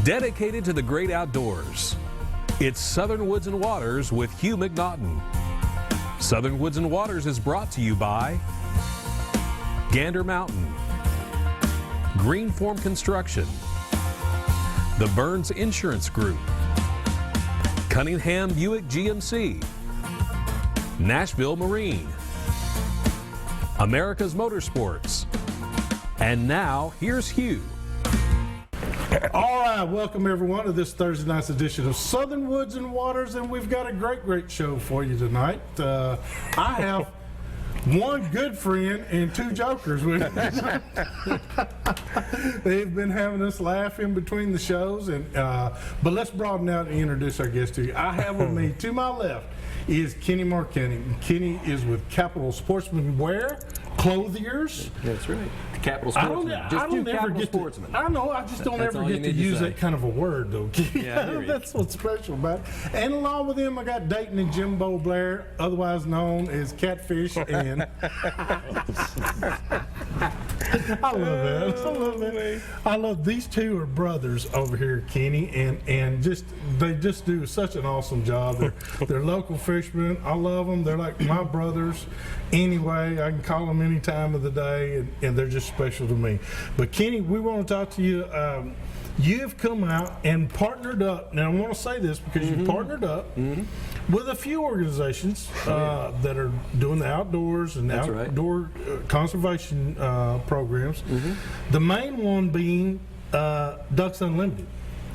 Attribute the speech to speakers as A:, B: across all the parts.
A: Dedicated to the great outdoors, it's Southern Woods and Waters with Hugh McNaughton. Southern Woods and Waters is brought to you by Gander Mountain, Greenform Construction, the Burns Insurance Group, Cunningham Buick GMC, Nashville Marine, America's Motorsports, and now here's Hugh.
B: All right, welcome everyone to this Thursday night's edition of Southern Woods and Waters, and we've got a great show for you tonight. I have one good friend and two jokers with us. They've been having us laugh in between the shows, and but let's broaden out and introduce our guest to you. I have with me, to my left, is Kenny Marquini. Kenny is with Capital Sportsman Wear, Clothiers.
C: That's right. Capital Sportsman.
B: I don't ever get to, I know, I just don't ever get to use that kind of a word, though. Yeah, that's what's special about it. And along with him, I got Dayton and Jimbo Blair, otherwise known as Catfish. And I love that. I love that. I love these two are brothers over here, Kenny, and they just do such an awesome job. They're local fishermen. I love them. They're like my brothers. Anyway, I can call them any time of the day, and they're just special to me. But Kenny, we want to talk to you. You've come out and partnered up. Now I want to say this because you partnered up with a few organizations that are doing the outdoors and outdoor conservation programs. The main one being Ducks Unlimited.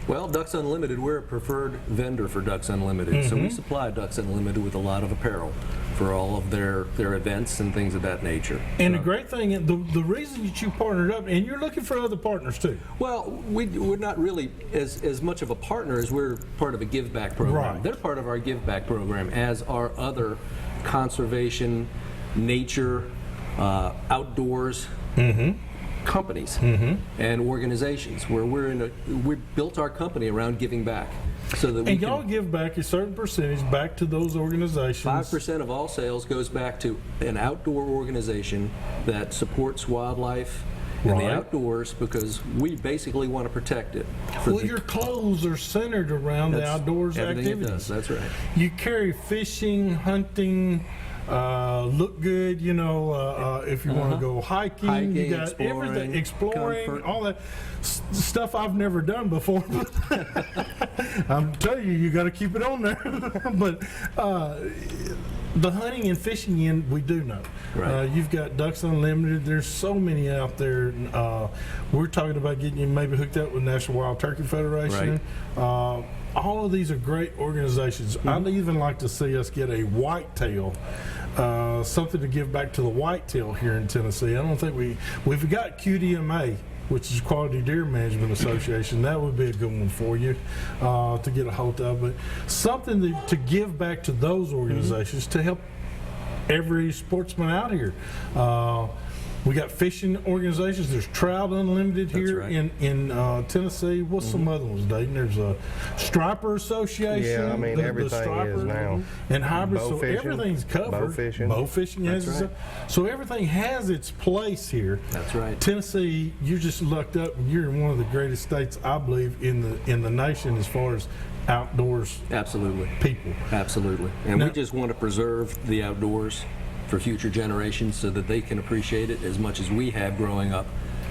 C: Well, Ducks Unlimited, we're a preferred vendor for Ducks Unlimited, so we supply Ducks Unlimited with a lot of apparel for all of their events and things of that nature.
B: And the great thing, the reason that you partnered up, and you're looking for other partners too.
C: Well, we're not really as much of a partner as we're part of a give back program.
B: Right.
C: They're part of our give back program, as are other conservation, nature, outdoors companies and organizations where we built our company around giving back. So that
B: and y'all give back a certain percentage back to those organizations.
C: 5% of all sales goes back to an outdoor organization that supports wildlife and the outdoors, because we basically want to protect it.
B: Well, your clothes are centered around the outdoors activities.
C: That's right.
B: You carry fishing, hunting, look good, you know, if you want to go hiking, you got everything, exploring, comfort, all that stuff I've never done before. I'm telling you, you got to keep it on there. But the hunting and fishing end, we do know.
C: Right.
B: You've got Ducks Unlimited. There's so many out there. We're talking about getting you maybe hooked up with National Wild Turkey Federation. Right. All of these are great organizations. I'd even like to see us get a whitetail, something to give back to the whitetail here in Tennessee. I don't think we've got QDMA, which is Quality Deer Management Association. That would be a good one for you to get a hold of. But something to give back to those organizations to help every sportsman out here. We got fishing organizations. There's Trout Unlimited here in Tennessee. What's some other ones, Dayton? There's a Striper Association.
D: Yeah, I mean, everything is now.
B: And hybrid, so everything's covered.
D: Bow fishing.
B: Yes. Right. So everything has its place here.
C: That's right.
B: Tennessee, you just lucked up. You're in one of the greatest states, I believe, in the nation as far as outdoors.
C: Absolutely.
B: People.
C: Absolutely. And we just want to preserve the outdoors for future generations so that they can appreciate it as much as we have growing up.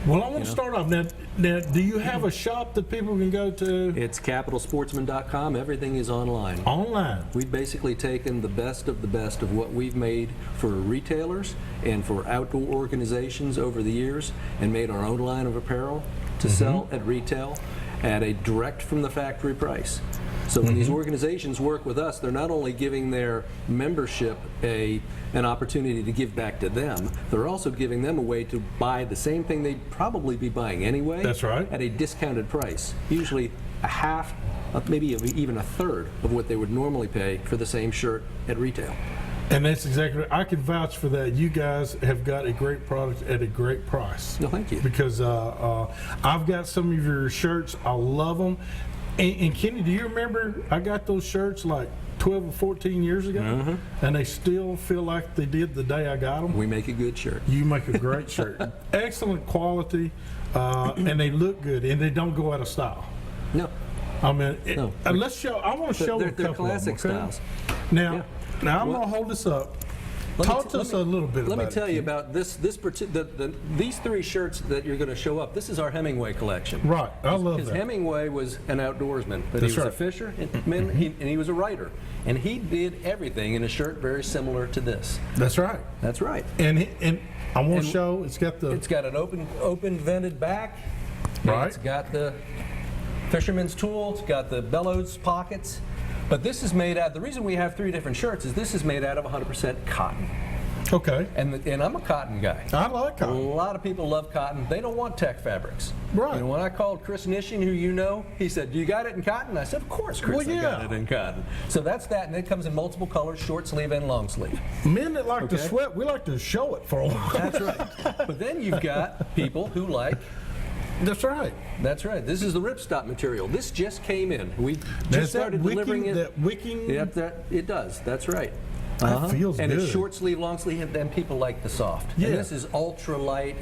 B: Well, I want to start off now. Do you have a shop that people can go to?
C: It's capitalsportsman.com. Everything is online.
B: Online.
C: We've basically taken the best of what we've made for retailers and for outdoor organizations over the years and made our own line of apparel to sell at retail at a direct from the factory price. So when these organizations work with us, they're not only giving their membership an opportunity to give back to them, they're also giving them a way to buy the same thing they'd probably be buying anyway.
B: That's right.
C: At a discounted price, usually a half, maybe even a third of what they would normally pay for the same shirt at retail.
B: And that's exactly right. I can vouch for that. You guys have got a great product at a great price.
C: No, thank you.
B: Because I've got some of your shirts. I love them. And Kenny, do you remember I got those shirts like 12 or 14 years ago, and they still feel like they did the day I got them?
C: We make a good shirt.
B: You make a great shirt. Excellent quality, and they look good, and they don't go out of style.
C: No.
B: I mean,
C: No.
B: let's show. I want to show
C: They're
B: a couple
C: classic
B: of them, okay?
C: styles.
B: Now,
C: Yeah.
B: now I'm
C: What-
B: going to hold this up.
C: Let me
B: Talk to us a little bit
C: Let
B: about
C: me tell
B: it,
C: you
B: Ken.
C: about these 3 shirts that you're going to show up. This is our Hemingway collection.
B: Right, I love
C: Because
B: that.
C: Hemingway was an outdoorsman, but
B: That's
C: he was
B: right.
C: a fisherman, and he was a writer. And he did everything in a shirt very similar to this.
B: That's right.
C: That's right.
B: And I want
C: And
B: to show. It's got the
C: It's got an open vented back. and
B: Right.
C: It's got the fisherman's tool. It's got the bellows pockets. But this is made out. The reason we have 3 different shirts is this is made out of 100% cotton.
B: okay.
C: And I'm a cotton guy.
B: I like
C: A
B: cotton.
C: lot of people love cotton. They don't want tech fabrics.
B: Right.
C: And when I called Chris Nishin, who you know, he said, "Do you got it in cotton?" I said, "Of course, Chris,
B: Well,
C: I got
B: yeah.
C: it in cotton." So that's that, and it comes in multiple colors: short sleeve and long sleeve.
B: Men that like to
C: Okay.
B: sweat, we like to show it for a while.
C: That's right. But then you've got people who like.
B: That's right.
C: That's right. This is the Ripstop material. This just came in. We
B: That's
C: just started delivering it.
B: That wicking.
C: Yep, it does. That's right.
B: That feels
C: and
B: good.
C: it's short sleeve, long sleeve, and then people like the soft.
B: Yeah.
C: And this is ultra light,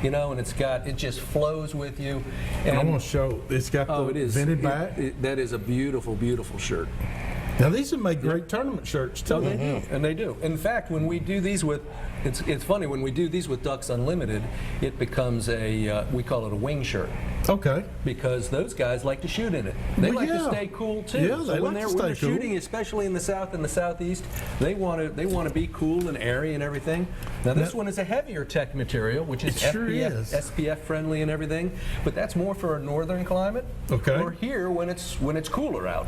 C: and it just flows with you. And
B: I want to show. It's got
C: oh,
B: the
C: it is.
B: vented back.
C: That is a beautiful, beautiful shirt.
B: Now these would make great tournament shirts too.
C: Oh, they do, and they do. In fact, when we do these with, it's funny when we do these with Ducks Unlimited, it becomes we call it a wing shirt.
B: Okay.
C: Because those guys like to shoot in it. They
B: Well,
C: like to
B: yeah.
C: stay cool too.
B: Yeah,
C: so
B: they
C: when
B: like to
C: when they're
B: stay cool.
C: shooting, especially in the South and the Southeast, they want to be cool and airy and everything. Now this one is a heavier tech material, which is
B: It sure is.
C: SPF friendly and everything. But that's more for a northern climate.
B: Okay.
C: Or here when it's cooler out.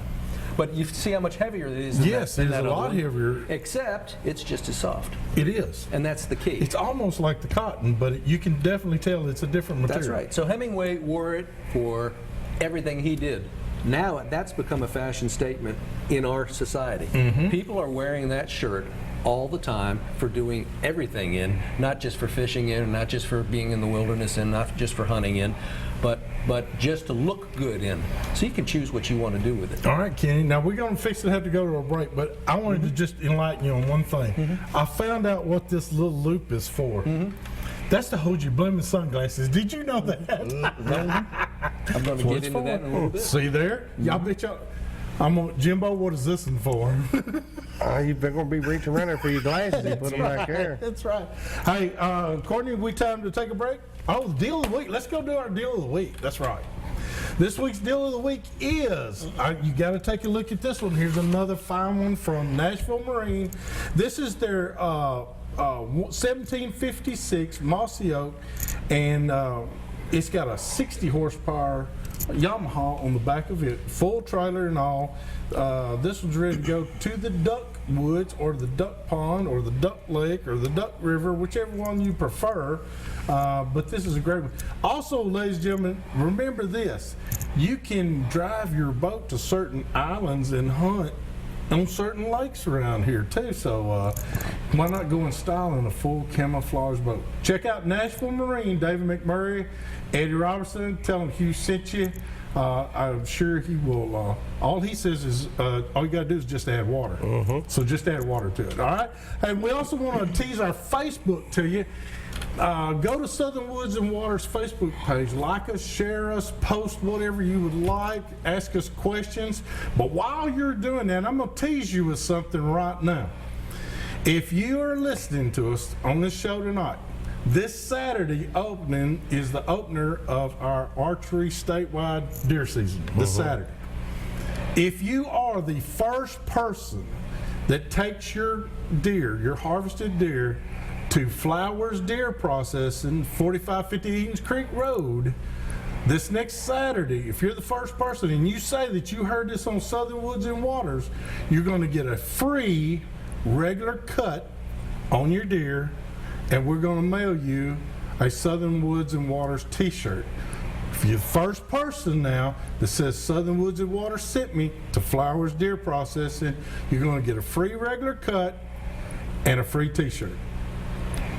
C: But you see how much heavier it is. Than
B: Yes,
C: that,
B: it
C: than
B: is
C: that
B: a
C: other
B: lot
C: one.
B: heavier.
C: Except it's just as soft,
B: It is.
C: and that's the key.
B: It's almost like the cotton, but you can definitely tell it's a different material.
C: That's right. So Hemingway wore it for everything he did. Now that's become a fashion statement in our society. People are wearing that shirt all the time for doing everything in, not just for fishing in, not just for being in the wilderness in, not just for hunting in, but just to look good in. So you can choose what you want to do with it.
B: All right, Kenny. Now we're going to fix it. Have to go to a break, but I wanted to just enlighten you on one thing. I found out what this little loop is for. That's to hold your blooming sunglasses. Did you know that?
C: I'm going to get into that in a little bit.
B: See there? Y'all bet y'all. Jimbo, what is this one for?
D: You're going to be reaching around there for your glasses and put them back there.
B: That's right. Hey, Courtney, we time to take a break? Oh, the deal of the week. Let's go do our deal of the week. That's right. This week's deal of the week is, you got to take a look at this one. Here's another fine one from Nashville Marine. This is their 1756 Mossy Oak, and it's got a 60 horsepower Yamaha on the back of it, full trailer and all. This one's ready to go to the duck woods or the duck pond or the duck lake or the duck river, whichever one you prefer. But this is a great one. Also, ladies and gentlemen, remember this. You can drive your boat to certain islands and hunt on certain lakes around here too. So why not go in style in a full camouflage boat? Check out Nashville Marine, David McMurray, Eddie Robertson. Tell him Hugh sent you. I'm sure he will. All he says is all you got to do is just add water. So just add water to it. All right. And we also want to tease our Facebook to you. Go to Southern Woods and Waters Facebook page. Like us, share us, post whatever you would like, ask us questions. But while you're doing that, I'm going to tease you with something right now. If you are listening to us on this show tonight, this Saturday opening is the opener of our archery statewide deer season, this Saturday. If you are the first person that takes your deer, your harvested deer, to Flowers Deer Processing, 4550 Eaton's Creek Road, this next Saturday, if you're the first person and you say that you heard this on Southern Woods and Waters, you're going to get a free regular cut on your deer, and we're going to mail you a Southern Woods and Waters t-shirt. If you're the first person now that says Southern Woods and Waters sent me to Flowers Deer Processing, you're going to get a free regular cut and a free t-shirt.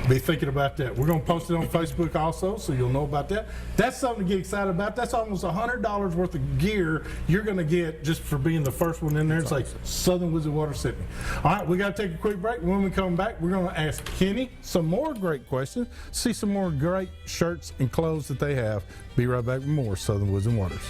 B: Be thinking about that. We're going to post it on Facebook also, so you'll know about that. That's something to get excited about. That's almost $100 worth of gear you're going to get just for being the first one in there. It's like Southern Woods and Water Sydney. All right, we got to take a quick break. When we come back, we're going to ask Kenny some more great questions, see some more great shirts and clothes that they have. Be right back with more Southern Woods and Waters.